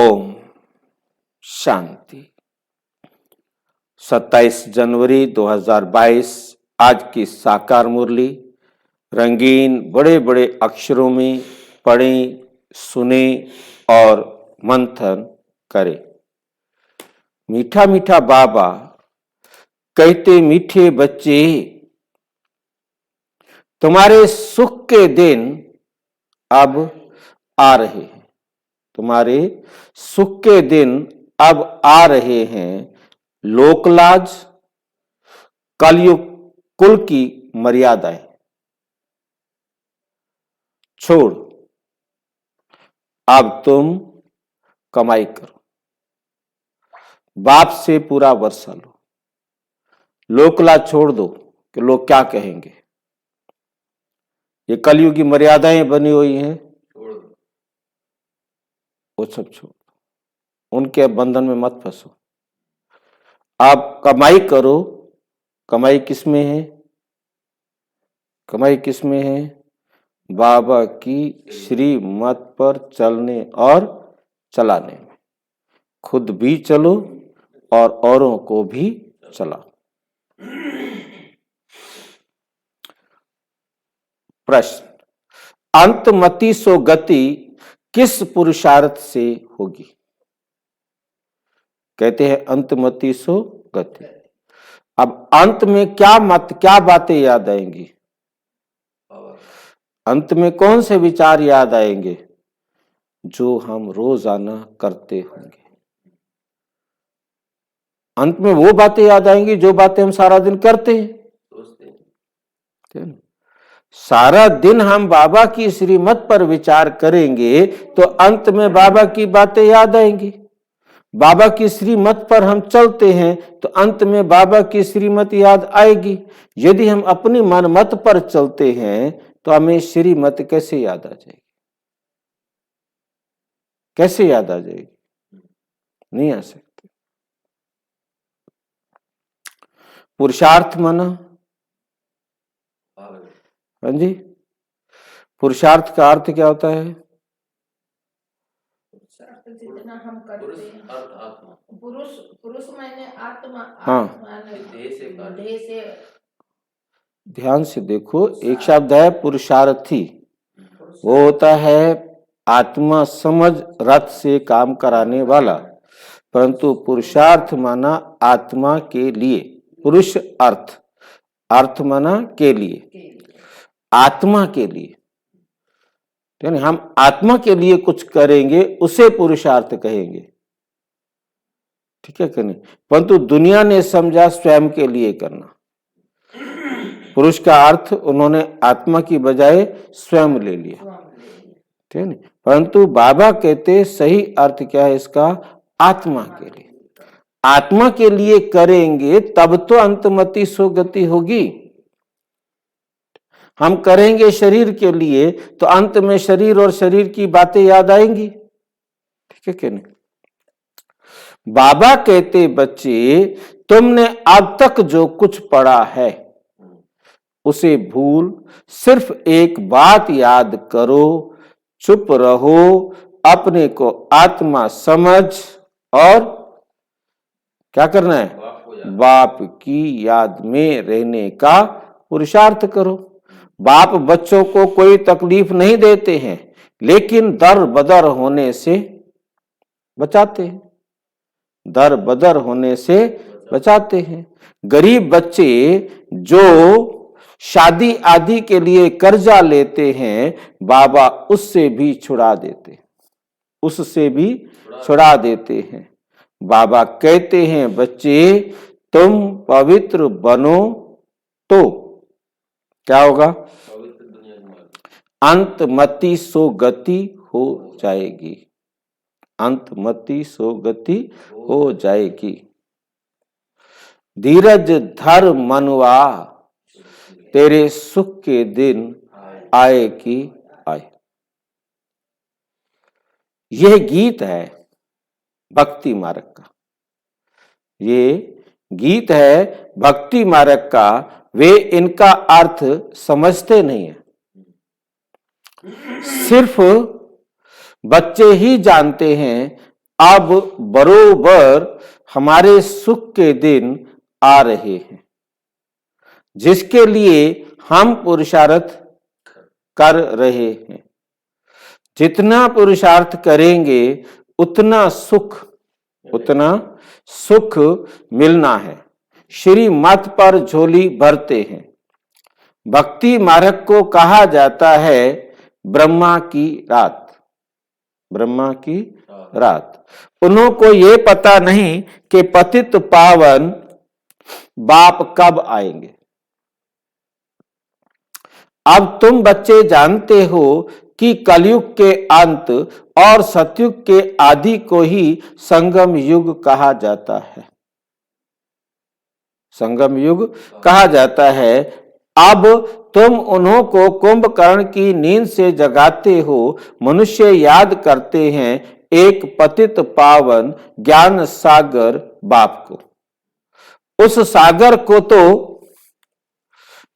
ओम शांति। 27 जनवरी 2022 आज की साकार मुरली रंगीन बड़े बड़े अक्षरों में पढ़ें, सुने और मंथन करें। मीठा मीठा बाबा कहते, मीठे बच्चे तुम्हारे सुख के दिन अब आ रहे हैं। तुम्हारे सुख के दिन अब आ रहे हैं। लोकलाज, कलयुग, कुल की मर्यादाएं छोड़ अब तुम कमाई करो। बाप से पूरा वर्षा लो। लोकलाज छोड़ दो कि लोग क्या कहेंगे। ये कलयुग की मर्यादाएं बनी हुई हैं, वो सब छोड़ दो। उनके बंधन में मत फंसो। आप कमाई करो। कमाई किसमें है? कमाई किसमें है? बाबा की श्रीमत पर चलने और चलाने में। खुद भी चलो और औरों को भी चलाओ। प्रश्न, अंतमति सो गति किस पुरुषार्थ से होगी? कहते हैं अंतमति सो गति। अब अंत में क्या बातें याद आएंगी? अंत में कौन से विचार याद आएंगे? जो हम रोजाना करते होंगे। अंत में वो बातें याद आएंगी जो बातें हम सारा दिन करते हैं। सारा दिन हम बाबा की श्रीमत पर विचार करेंगे तो अंत में बाबा की बातें याद आएंगी। बाबा की श्रीमत पर हम चलते हैं तो अंत में बाबा की श्रीमत याद आएगी। यदि हम अपनी मनमत पर चलते हैं तो हमें श्रीमत कैसे याद आ जाएगी? कैसे याद आ जाएगी? नहीं आ सकती। पुरुषार्थ माना, हाँ जी, पुरुषार्थ का अर्थ क्या होता है? जितना हम करते हैं। पुरुष माने आत्मा। हाँ, देह से। ध्यान से देखो, एक शब्द है पुरुषार्थी। वो होता है आत्मा समझ रथ से काम कराने वाला। परंतु पुरुषार्थ माना आत्मा के लिए। पुरुष अर्थ, अर्थ माना के लिए, आत्मा के लिए। यानी हम आत्मा के लिए कुछ करेंगे उसे पुरुषार्थ कहेंगे। ठीक है कि नहीं? परंतु दुनिया ने समझा स्वयं के लिए करना। पुरुष का अर्थ उन्होंने आत्मा की बजाय स्वयं ले लिया। ठीक है ना? परंतु बाबा कहते सही अर्थ क्या है इसका? आत्मा के लिए। आत्मा के लिए करेंगे तब तो अंतमति सुगति होगी। हम करेंगे शरीर के लिए तो अंत में शरीर और शरीर की बातें याद आएंगी। ठीक है कि नहीं? बाबा कहते बच्चे तुमने अब तक जो कुछ पढ़ा है उसे भूल, सिर्फ एक बात याद करो, चुप रहो, अपने को आत्मा समझ और क्या करना है? बाप की याद में रहने का पुरुषार्थ करो। बाप बच्चों को कोई तकलीफ नहीं देते हैं लेकिन दर बदर होने से बचाते हैं। दर बदर होने से बचाते हैं। गरीब बच्चे जो शादी आदि के लिए कर्जा लेते हैं बाबा उससे भी छुड़ा देते, उससे भी छुड़ा देते हैं। बाबा कहते हैं बच्चे तुम पवित्र बनो तो क्या होगा? अंतमति सो गति हो जाएगी। अंतमति सो गति हो जाएगी। धीरज धर मनुआ, तेरे सुख के दिन आए कि आए। यह गीत है भक्ति मार्ग का। ये गीत है भक्ति मार्ग का। वे इनका अर्थ समझते नहीं है। सिर्फ बच्चे ही जानते हैं अब बरोबर हमारे सुख के दिन आ रहे हैं, जिसके लिए हम पुरुषार्थ कर रहे हैं। जितना पुरुषार्थ करेंगे उतना सुख मिलना है। श्री मत पर झोली भरते हैं। भक्ति मार्ग को कहा जाता है ब्रह्मा की रात। ब्रह्मा की रात। उन्हों को ये पता नहीं कि पतित पावन बाप कब आएंगे। अब तुम बच्चे जानते हो कि कलयुग के अंत और सतयुग के आदि को ही संगम युग कहा जाता है। संगम युग कहा जाता है। अब तुम उन्हों को कुंभकर्ण की नींद से जगाते हो। मनुष्य याद करते हैं एक पतित पावन ज्ञान सागर बाप को। उस सागर को तो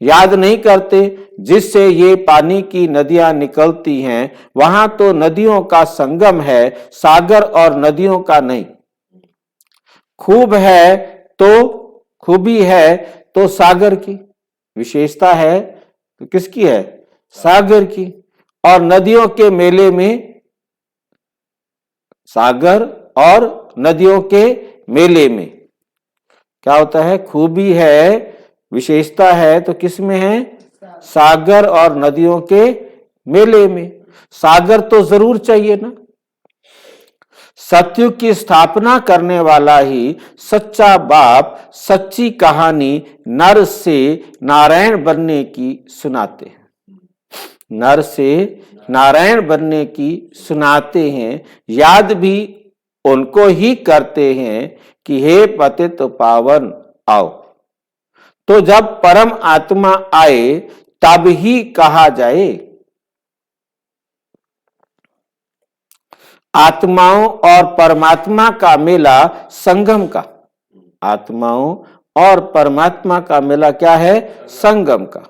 याद नहीं करते जिससे ये पानी की नदियां निकलती हैं। वहां तो नदियों का संगम है, सागर और नदियों का नहीं। खूबी है तो सागर की, विशेषता है तो किसकी है? सागर की। और नदियों के मेले में, सागर और नदियों के मेले में क्या होता है? खूबी है, विशेषता है तो किस में है? सागर और नदियों के मेले में। सागर तो जरूर चाहिए ना। सतयुग की स्थापना करने वाला ही सच्चा बाप सच्ची कहानी नर से नारायण बनने की सुनाते हैं। नर से नारायण बनने की सुनाते हैं। याद भी उनको ही करते हैं कि हे पतित पावन आओ। तो जब परम आत्मा आए तब ही कहा जाए। आत्माओं और परमात्मा का मेला संगम का। आत्माओं और परमात्मा का मेला क्या है? संगम का।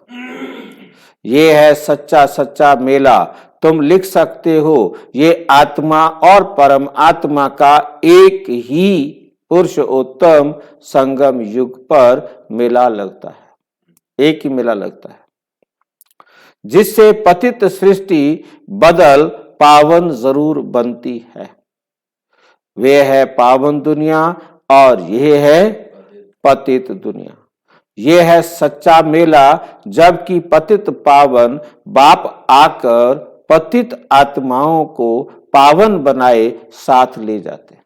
ये है सच्चा मेला। तुम लिख सकते हो ये आत्मा और परमात्मा का एक ही पुरुषोत्तम संगम युग पर मेला लगता है। एक ही मेला लगता है जिससे पतित सृष्टि बदल पावन जरूर बनती है। वे है पावन दुनिया और यह है पतित दुनिया। यह है सच्चा मेला जबकि पतित पावन बाप आकर पतित आत्माओं को पावन बनाए साथ ले जाते।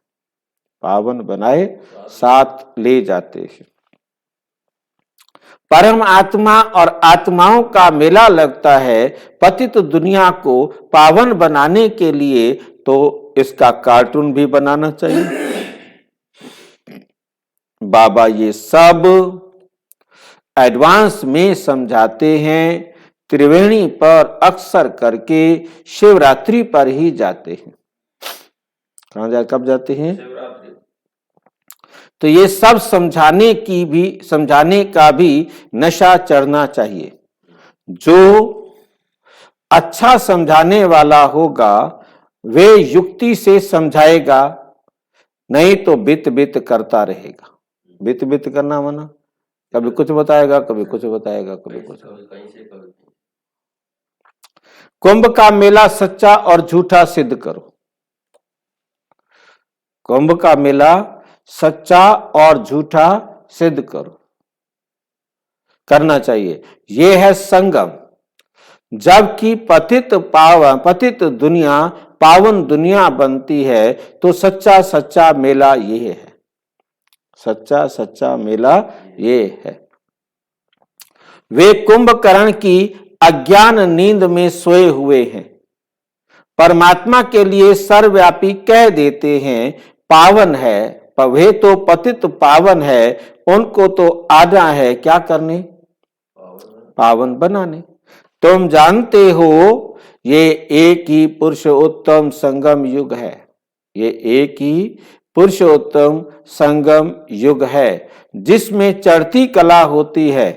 पावन बनाए साथ ले जाते हैं। परम आत्मा और आत्माओं का मेला लगता है पतित दुनिया को पावन बनाने के लिए। तो इसका कार्टून भी बनाना चाहिए। बाबा ये सब एडवांस में समझाते हैं। त्रिवेणी पर अक्सर करके शिवरात्रि पर ही जाते हैं। कब जाते हैं? तो ये सब समझाने का भी नशा चढ़ना चाहिए। जो अच्छा समझाने वाला होगा वे युक्ति से समझाएगा, नहीं तो बित करता रहेगा। बित करना माना कभी कुछ बताएगा, कभी कुछ बताएगा, कभी कुछ। कुंभ का मेला सच्चा और झूठा सिद्ध करो। कुंभ का मेला सच्चा और झूठा सिद्ध करो, करना चाहिए। यह है संगम। जबकि पतित दुनिया पावन दुनिया बनती है तो सच्चा मेला यह है। सच्चा मेला ये है। वे कुंभकर्ण की अज्ञान नींद में सोए हुए हैं। परमात्मा के लिए सर्वव्यापी कह देते हैं पावन है। वे तो पतित पावन है, उनको तो आना है क्या करने? पावन बनाने। तुम जानते हो ये एक ही पुरुषोत्तम संगम युग है। ये एक ही पुरुषोत्तम संगम युग है जिसमें चढ़ती कला होती है।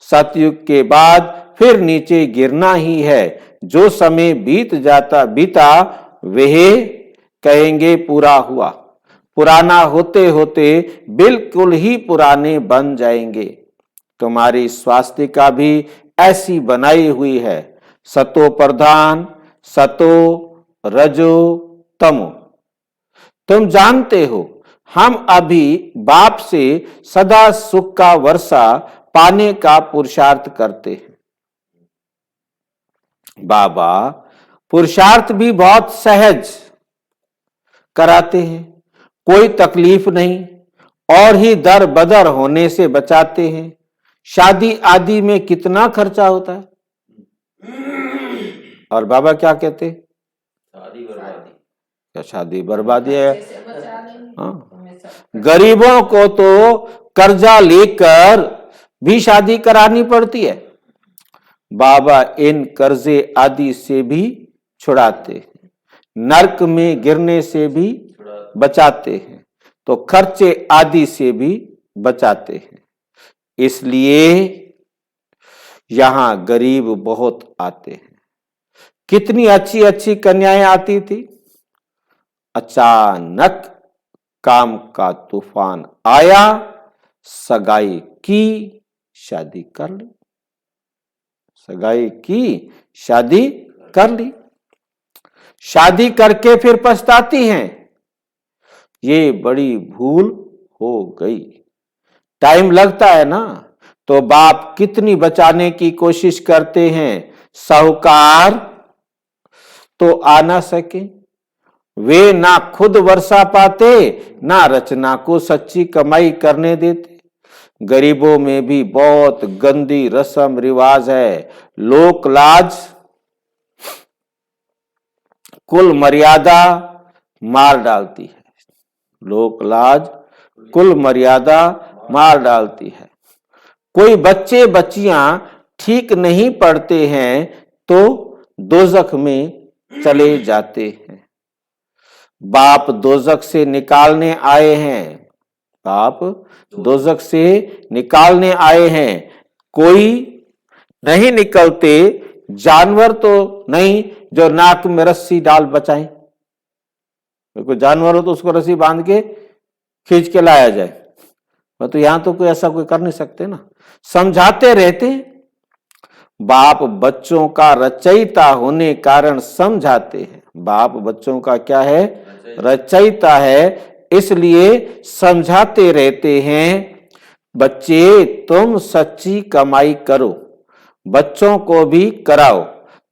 सतयुग के बाद फिर नीचे गिरना ही है। जो समय बीता वह कहेंगे पूरा हुआ। पुराना होते होते बिल्कुल ही पुराने बन जाएंगे। तुम्हारी स्वास्तिका भी ऐसी बनाई हुई है, सतो प्रधान, सतो रजो तमो। तुम जानते हो हम अभी बाप से सदा सुख का वर्षा पाने का पुरुषार्थ करते हैं। बाबा पुरुषार्थ भी बहुत सहज कराते हैं, कोई तकलीफ नहीं, और ही दर बदर होने से बचाते हैं। शादी आदि में कितना खर्चा होता है, और बाबा क्या कहते, शादी बर्बादी, क्या शादी बर्बादी है। से बचा लेंगे। हाँ। हमें सब गरीबों को तो कर्जा लेकर भी शादी करानी पड़ती है। बाबा इन कर्जे आदि से भी छुड़ाते हैं, नरक में गिरने से भी बचाते हैं, तो खर्चे आदि से भी बचाते हैं। इसलिए यहां गरीब बहुत आते हैं। कितनी अच्छी अच्छी कन्याएं आती थी, अचानक काम का तूफान आया, सगाई की, शादी कर ली, सगाई की, शादी कर ली। शादी करके फिर पछताती हैं, ये बड़ी भूल हो गई। टाइम लगता है ना, तो बाप कितनी बचाने की कोशिश करते हैं। साहूकार तो आ ना सके, वे ना खुद वर्षा पाते, ना रचना को सच्ची कमाई करने देते। गरीबों में भी बहुत गंदी रस्म रिवाज है। लोक लाज कुल मर्यादा मार डालती है। लोक लाज कुल मर्यादा मार डालती है। कोई बच्चे बच्चियां ठीक नहीं पढ़ते हैं तो दोजख में चले जाते हैं। बाप दोजख से निकालने आए हैं, बाप दोजख से निकालने आए हैं। कोई नहीं निकलते, जानवर तो नहीं जो नाक में रस्सी डाल बचाए। कोई जानवर हो तो उसको रस्सी बांध के खींच के लाया जाए, तो यहां तो कोई ऐसा कोई कर नहीं सकते ना, समझाते रहते। बाप बच्चों का रचयिता होने कारण समझाते हैं। बाप बच्चों का क्या है, रचयिता है, इसलिए समझाते रहते हैं। बच्चे तुम सच्ची कमाई करो, बच्चों को भी कराओ,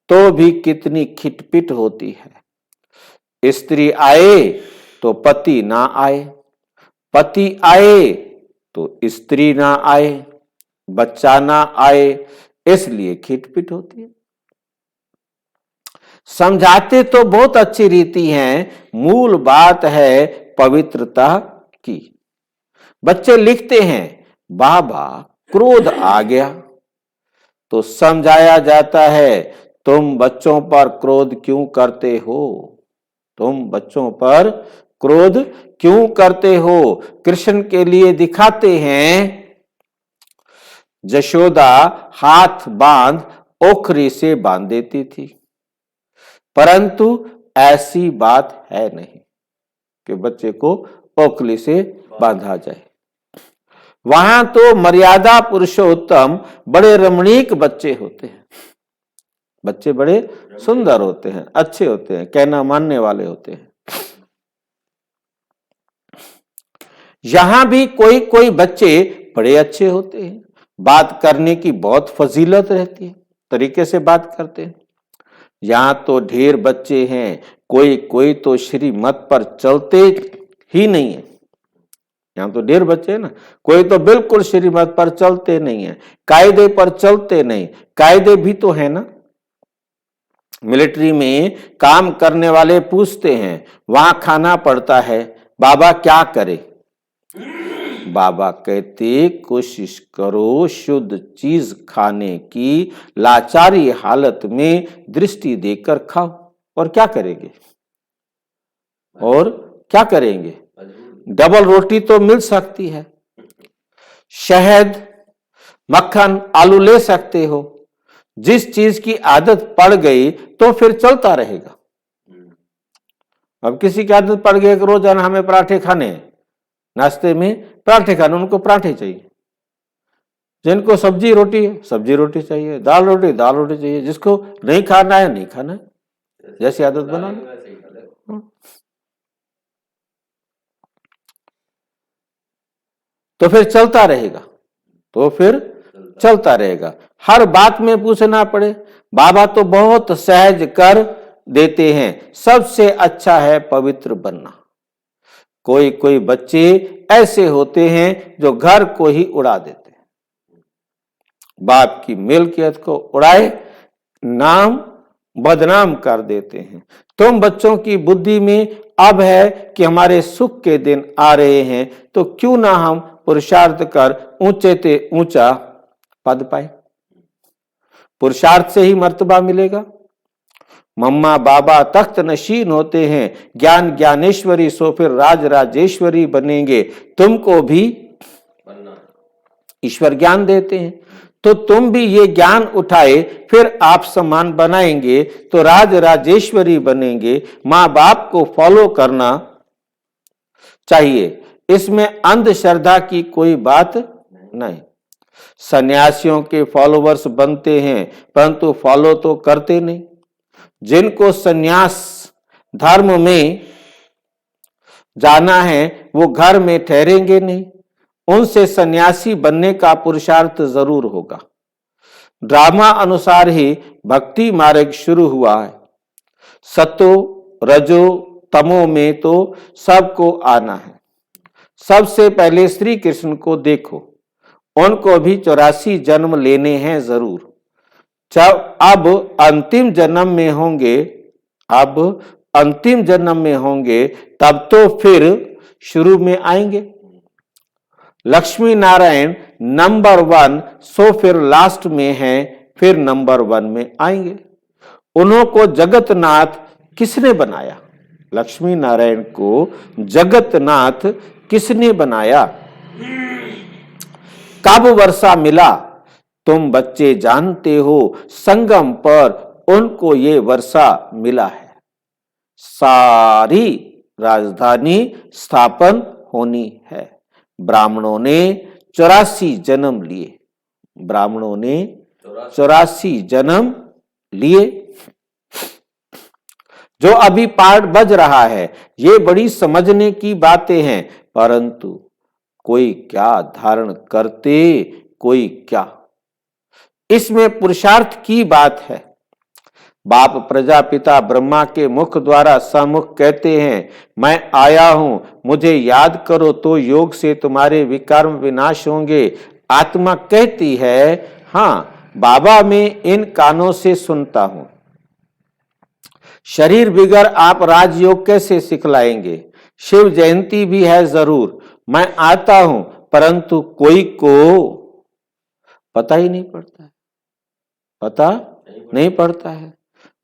तो भी कितनी खिटपिट होती है। स्त्री आए तो पति ना आए, पति आए तो स्त्री ना आए, बच्चा ना आए, इसलिए खिटपिट होती है। समझाते तो बहुत अच्छी रीति हैं, मूल बात है पवित्रता की। बच्चे लिखते हैं, बाबा क्रोध आ गया, तो समझाया जाता है, तुम बच्चों पर क्रोध क्यों करते हो, तुम बच्चों पर क्रोध क्यों करते हो। कृष्ण के लिए दिखाते हैं, जशोदा हाथ बांध ओखरी से बांध देती थी, परंतु ऐसी बात है नहीं कि बच्चे को ओखली से बांधा जाए। वहां तो मर्यादा पुरुषोत्तम बड़े रमणीक बच्चे होते हैं, बच्चे बड़े सुंदर होते हैं, अच्छे होते हैं, कहना मानने वाले होते हैं। यहां भी कोई कोई बच्चे बड़े अच्छे होते हैं, बात करने की बहुत फजीलत रहती है, तरीके से बात करते हैं। यहां तो ढेर बच्चे हैं, कोई कोई तो श्रीमत पर चलते ही नहीं है। यहां तो ढेर बच्चे हैं ना, कोई तो बिल्कुल श्रीमत पर चलते नहीं है, कायदे पर चलते नहीं। कायदे भी तो है ना, मिलिट्री में काम करने वाले पूछते हैं, वहां खाना पड़ता है, बाबा क्या करे। बाबा कहते, कोशिश करो शुद्ध चीज खाने की, लाचारी हालत में दृष्टि देकर खाओ। और क्या करेंगे, और क्या करेंगे, डबल रोटी तो मिल सकती है, शहद मक्खन आलू ले सकते हो। जिस चीज की आदत पड़ गई तो फिर चलता रहेगा। अब किसी की आदत पड़ गई कि रोजाना हमें पराठे खाने हैं, नाश्ते में पराठे खाने, उनको पराठे चाहिए। जिनको सब्जी रोटी है सब्जी रोटी चाहिए, दाल रोटी चाहिए, जिसको नहीं खाना है नहीं खाना है, जैसी आदत बना लो। वैसे ही खा ले। तो फिर चलता रहेगा, चलता रहेगा। हर बात में पूछना पड़े, बाबा तो बहुत सहज कर देते हैं, सबसे अच्छा है पवित्र बनना। कोई कोई बच्चे ऐसे होते हैं जो घर को ही उड़ा देते हैं, बाप की मिल्कियत को उड़ाए नाम बदनाम कर देते हैं। तुम बच्चों की बुद्धि में अब है कि हमारे सुख के दिन आ रहे हैं, तो क्यों ना हम पुरुषार्थ कर ऊंचे से ऊंचा पद पाए। पुरुषार्थ से ही मर्तबा मिलेगा। मम्मा बाबा तख्त नशीन होते हैं, ज्ञान ज्ञानेश्वरी सो फिर राज राजेश्वरी बनेंगे। तुमको भी ईश्वर ज्ञान देते हैं, तो तुम भी ये ज्ञान उठाए फिर आप समान बनाएंगे तो राज राजेश्वरी बनेंगे। माँ बाप को फॉलो करना चाहिए, इसमें अंधश्रद्धा की कोई बात नहीं। सन्यासियों के फॉलोवर्स बनते हैं परंतु फॉलो तो करते नहीं। जिनको सन्यास धर्म में जाना है वो घर में ठहरेंगे नहीं, उनसे सन्यासी बनने का पुरुषार्थ जरूर होगा। ड्रामा अनुसार ही भक्ति मार्ग शुरू हुआ है। सतो रजो तमो में तो सबको आना है। सबसे पहले श्री कृष्ण को देखो, उनको भी 84 जन्म लेने हैं जरूर। जब अब अंतिम जन्म में होंगे तब तो फिर शुरू में आएंगे। लक्ष्मी नारायण नंबर 1, सो फिर लास्ट में हैं, फिर नंबर 1 में आएंगे। उन्हों को जगतनाथ किसने बनाया? लक्ष्मी नारायण को जगतनाथ किसने बनाया? कब वर्षा मिला? तुम बच्चे जानते हो, संगम पर उनको ये वर्षा मिला है। सारी राजधानी स्थापन होनी है। ब्राह्मणों ने 84 जन्म लिए। ब्राह्मणों ने 84 जन्म लिए। जो अभी पाठ बज रहा है ये बड़ी समझने की बातें हैं, परंतु कोई क्या धारण करते, कोई क्या, इसमें पुरुषार्थ की बात है। बाप प्रजापिता ब्रह्मा के मुख द्वारा सम्मुख कहते हैं, मैं आया हूं, मुझे याद करो तो योग से तुम्हारे विकर्म विनाश होंगे। आत्मा कहती है, हाँ बाबा मैं इन कानों से सुनता हूं। शरीर बिगड़ आप राजयोग कैसे सिखलाएंगे? शिव जयंती भी है जरूर, मैं आता हूं, परंतु कोई को पता ही नहीं पड़ता है, पता नहीं पड़ता है।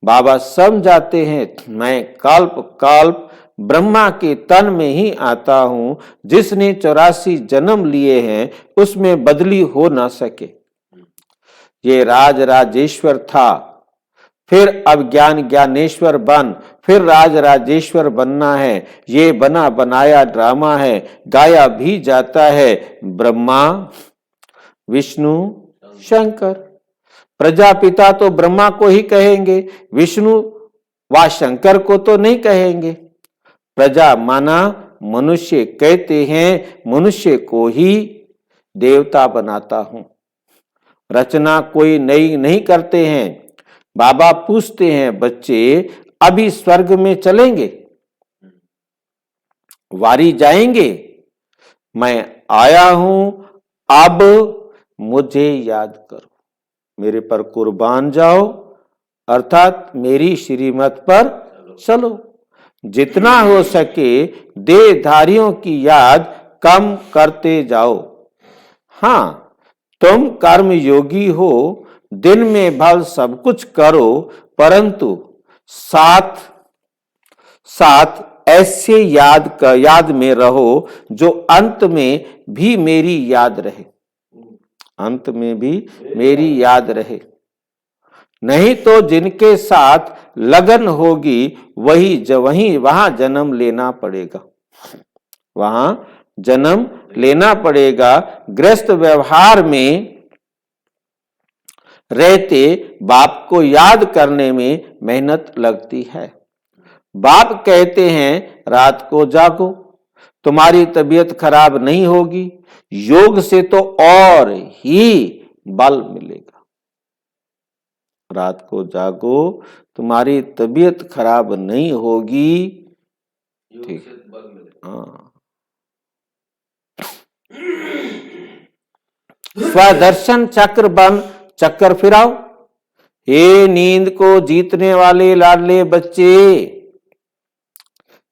बाबा समझाते हैं, मैं कल्प कल्प ब्रह्मा के तन में ही आता हूं। जिसने 84 जन्म लिए हैं उसमें बदली हो ना सके। ये राज राजेश्वर था, फिर अब ज्ञान ज्ञानेश्वर बन, फिर राज राजेश्वर बनना है। ये बना बनाया ड्रामा है, गाया भी जाता है ब्रह्मा विष्णु शंकर। प्रजापिता तो ब्रह्मा को ही कहेंगे, विष्णु व शंकर को तो नहीं कहेंगे। प्रजा माना मनुष्य, कहते हैं मनुष्य को ही देवता बनाता हूं। रचना कोई नई नहीं करते हैं। बाबा पूछते हैं, बच्चे अभी स्वर्ग में चलेंगे, वारी जाएंगे? मैं आया हूं, अब मुझे याद करो, मेरे पर कुर्बान जाओ, अर्थात मेरी श्रीमत पर चलो। जितना हो सके देहधारियों की याद कम करते जाओ। हाँ तुम कर्म योगी हो, दिन में भल सब कुछ करो, परंतु साथ साथ ऐसे याद में रहो जो अंत में भी मेरी याद रहे, अंत में भी मेरी याद रहे। नहीं तो जिनके साथ लगन होगी वहीं वहां जन्म लेना पड़ेगा, वहां जन्म लेना पड़ेगा। गृहस्थ व्यवहार में रहते बाप को याद करने में मेहनत लगती है। बाप कहते हैं रात को जागो, तुम्हारी तबीयत खराब नहीं होगी, योग से तो और ही बल मिलेगा। रात को जागो, तुम्हारी तबीयत खराब नहीं होगी, ठीक, हाँ। स्वदर्शन चक्र बन चक्कर फिराओ, हे नींद को जीतने वाले लाडले बच्चे,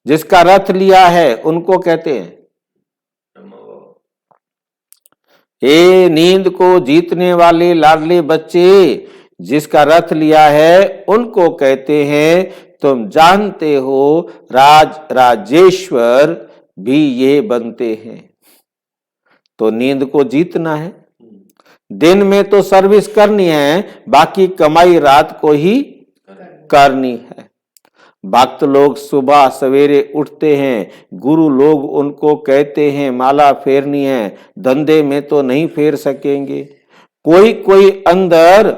जिसका रथ लिया है उनको कहते हैं, हे नींद को जीतने वाले लाडले बच्चे, जिसका रथ लिया है उनको कहते हैं, तुम जानते हो राजेश्वर भी ये बनते हैं। तो नींद को जीतना है, दिन में तो सर्विस करनी है, बाकी कमाई रात को ही करनी है। भक्त लोग सुबह सवेरे उठते हैं, गुरु लोग उनको कहते हैं माला फेरनी है, धंधे में तो नहीं फेर सकेंगे। कोई अंदर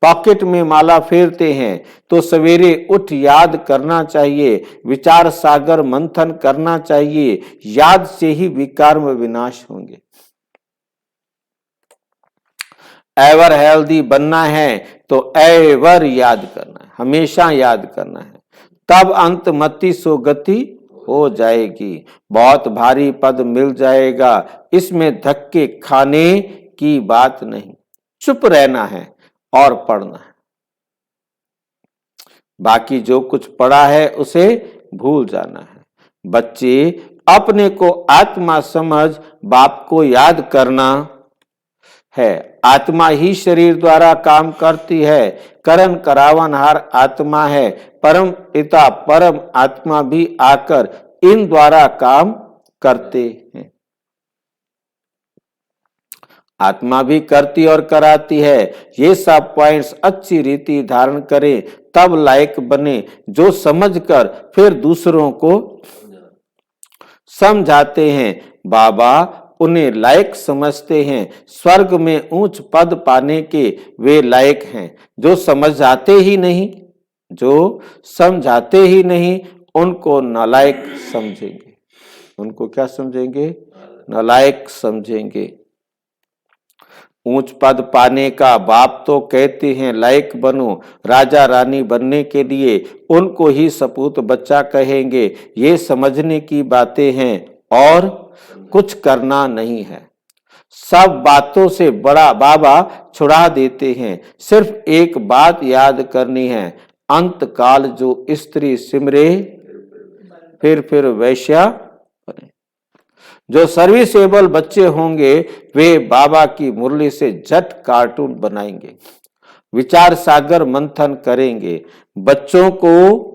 पॉकेट में माला फेरते हैं, तो सवेरे उठ याद करना चाहिए, विचार सागर मंथन करना चाहिए, याद से ही विकार में विनाश होंगे। एवर हेल्दी बनना है तो एवर याद करना है, हमेशा याद करना है, तब अंत मति सो गति हो जाएगी। बहुत भारी पद मिल जाएगा, इसमें धक्के खाने की बात नहीं, चुप रहना है और पढ़ना है। बाकी जो कुछ पढ़ा है उसे भूल जाना है। बच्चे अपने को आत्मा समझ बाप को याद करना है। आत्मा ही शरीर द्वारा काम करती है, करण करावनहार आत्मा है। परम पिता परम आत्मा भी आकर इन द्वारा काम करते हैं। आत्मा भी करती और कराती है। ये सब पॉइंट्स अच्छी रीति धारण करें, तब लायक बने, जो समझकर फिर दूसरों को समझाते हैं। बाबा उन्हें लायक समझते हैं। स्वर्ग में ऊंच पद पाने के वे लायक हैं। जो समझाते ही नहीं, जो समझाते ही नहीं, उनको नालायक समझेंगे। उनको क्या समझेंगे? नालायक समझेंगे। ऊंच पद पाने का बाप तो कहते हैं लायक बनो, राजा रानी बनने के लिए उनको ही सपूत बच्चा कहेंगे। ये समझने की बातें हैं और कुछ करना नहीं है। सब बातों से बड़ा बाबा छुड़ा देते हैं। सिर्फ एक बात याद करनी है, अंत काल जो स्त्री सिमरे फिर वैश्या बने। जो सर्विसेबल बच्चे होंगे वे बाबा की मुरली से झट कार्टून बनाएंगे, विचार सागर मंथन करेंगे। बच्चों को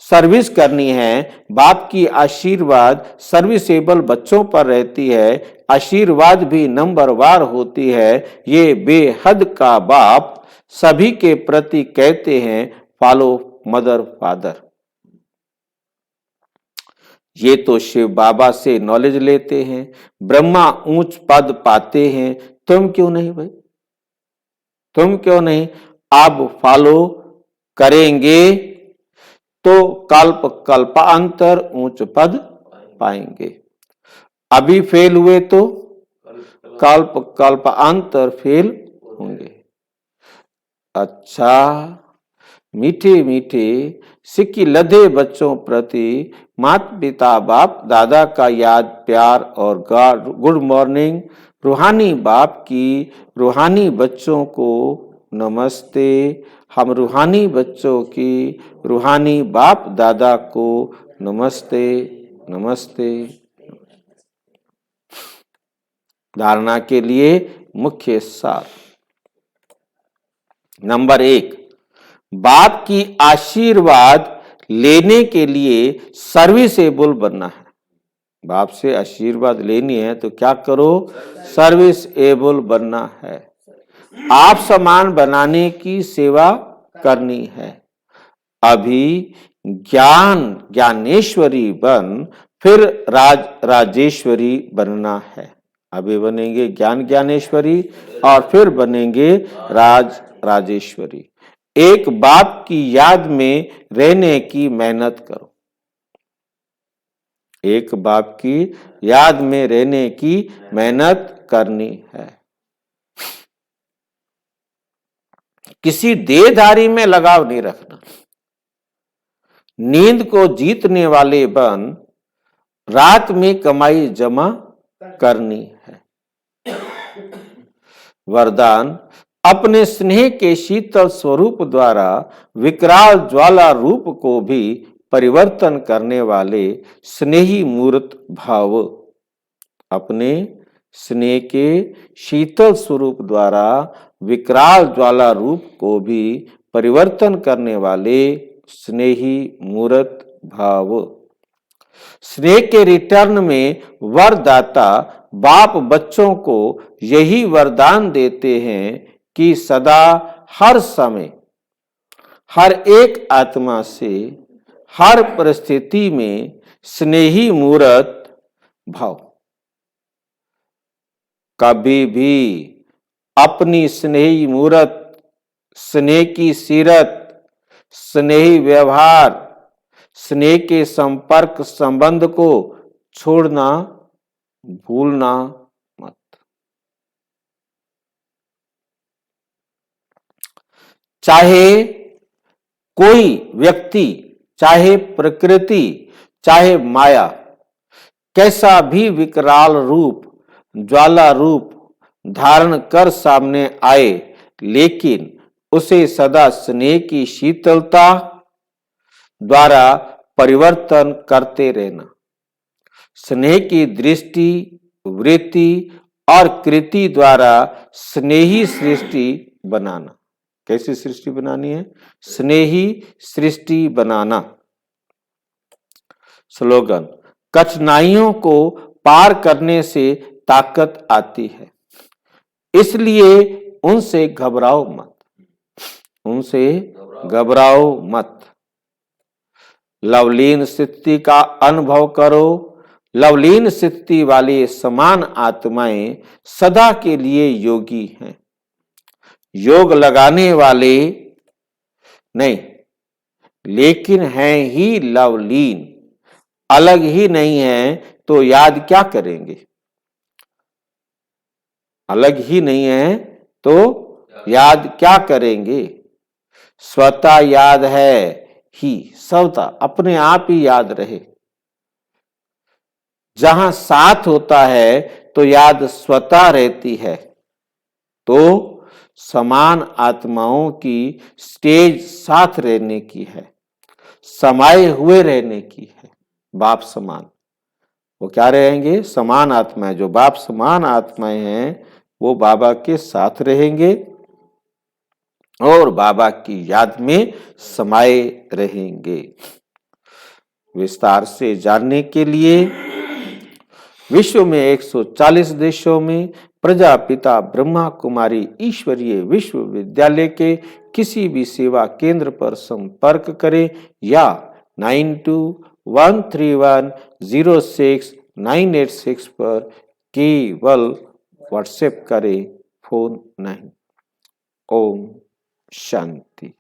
सर्विस करनी है, बाप की आशीर्वाद सर्विसेबल बच्चों पर रहती है, आशीर्वाद भी नंबरवार होती है। ये बेहद का बाप सभी के प्रति कहते हैं फॉलो मदर फादर। ये तो शिव बाबा से नॉलेज लेते हैं, ब्रह्मा ऊंच पद पाते हैं, तुम क्यों नहीं भाई? तुम क्यों नहीं? अब फॉलो करेंगे तो कल्प कल्पांतर ऊंच पद पाएंगे। अभी फेल हुए तो कल्प कल्पांतर फेल होंगे। अच्छा, मीठे मीठे सिक्की लदे बच्चों प्रति माता पिता बाप दादा का याद प्यार और गुड मॉर्निंग। रूहानी बाप की रूहानी बच्चों को नमस्ते। हम रूहानी बच्चों की रूहानी बाप दादा को नमस्ते नमस्ते। धारणा के लिए मुख्य सार। नंबर 1, बाप की आशीर्वाद लेने के लिए सर्विसेबल बनना है। बाप से आशीर्वाद लेनी है तो क्या करो? सर्विसेबल बनना है। आप सामान बनाने की सेवा करनी है। अभी ज्ञानेश्वरी बन फिर राजेश्वरी बनना है। अभी बनेंगे ज्ञानेश्वरी और फिर बनेंगे राजेश्वरी। एक बाप की याद में रहने की मेहनत करो। एक बाप की याद में रहने की मेहनत करनी है। किसी देहधारी में लगाव नहीं रखना। नींद को जीतने वाले बन रात में कमाई जमा करनी है। वरदान, अपने स्नेह के शीतल स्वरूप द्वारा विकराल ज्वाला रूप को भी परिवर्तन करने वाले स्नेही मूर्त भाव। अपने स्नेह के शीतल स्वरूप द्वारा विकराल ज्वाला रूप को भी परिवर्तन करने वाले स्नेही मूर्त भाव। स्नेह के रिटर्न में वरदाता बाप बच्चों को यही वरदान देते हैं कि सदा हर समय हर एक आत्मा से हर परिस्थिति में स्नेही मूर्त भाव। कभी भी अपनी स्नेही मूर्त, स्नेह की सीरत, स्नेही व्यवहार, स्नेह के संपर्क संबंध को छोड़ना भूलना मत। चाहे कोई व्यक्ति, चाहे प्रकृति, चाहे माया कैसा भी विकराल रूप, ज्वाला रूप धारण कर सामने आए, लेकिन उसे सदा स्नेह की शीतलता द्वारा परिवर्तन करते रहना। स्नेह की दृष्टि, वृत्ति और कृति द्वारा स्नेही सृष्टि बनाना। कैसी सृष्टि बनानी है? स्नेही सृष्टि बनाना। स्लोगन, कठिनाइयों को पार करने से ताकत आती है, इसलिए उनसे घबराओ मत। उनसे घबराओ मत। लवलीन स्थिति का अनुभव करो। लवलीन स्थिति वाली समान आत्माएं सदा के लिए योगी हैं। योग लगाने वाले नहीं, लेकिन हैं ही लवलीन। अलग ही नहीं है तो याद क्या करेंगे? अलग ही नहीं है तो याद क्या करेंगे? स्वतः याद है ही, स्वतः अपने आप ही याद रहे। जहां साथ होता है तो याद स्वतः रहती है। तो समान आत्माओं की स्टेज साथ रहने की है, समाये हुए रहने की है। बाप समान वो क्या रहेंगे? समान आत्माएं। जो बाप समान आत्माएं हैं वो बाबा के साथ रहेंगे और बाबा की याद में समाये रहेंगे। विस्तार से जानने के लिए विश्व में 140 देशों में प्रजापिता ब्रह्मा कुमारी ईश्वरीय विश्वविद्यालय के किसी भी सेवा केंद्र पर संपर्क करें या 9213106986 पर केवल व्हाट्सएप करें, फोन नहीं। ओम शांति।